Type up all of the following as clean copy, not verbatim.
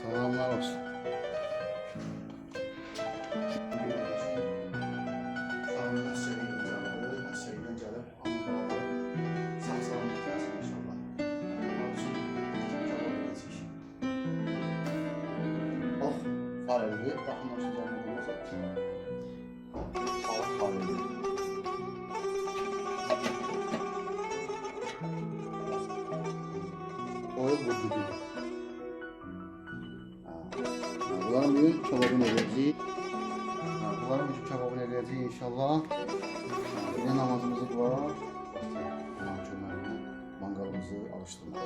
Salamlar olsun. Uşağımın əsəriyle gəlib, əsəriyle gəlib, Anadolu sağ-salam gətirsin inşallah. Onlar üçün cavab edəcək. Bax, farelli, baxın o üzərində bulursa. Bax, farelli. Oyu vurdu bir. Bunların bugün kebabını edeceğiz. Bunların bugün kebabını edeceğiz inşallah. Bir de namazımızı var. Çömerine mangalımızı alıştırmak.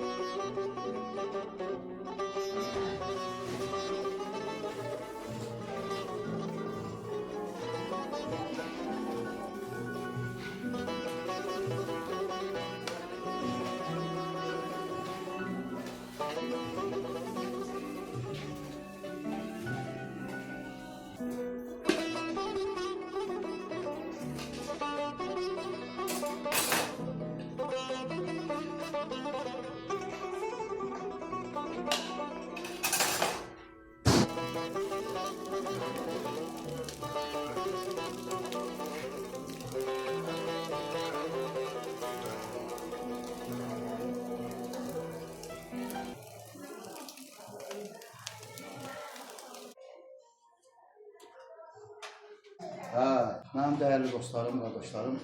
Mənim dəyərli dostlarım, qardaşlarım,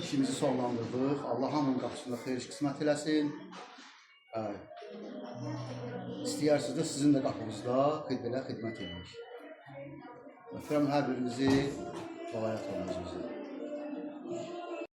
işimizi sonlandırdıq. Allah hamının qapısında xeyir qismət eləsin. İstəyirsiniz də sizin də qapınızda xidmət edirik. Öpürəm hər birinizi, duaya tutmanız bizi.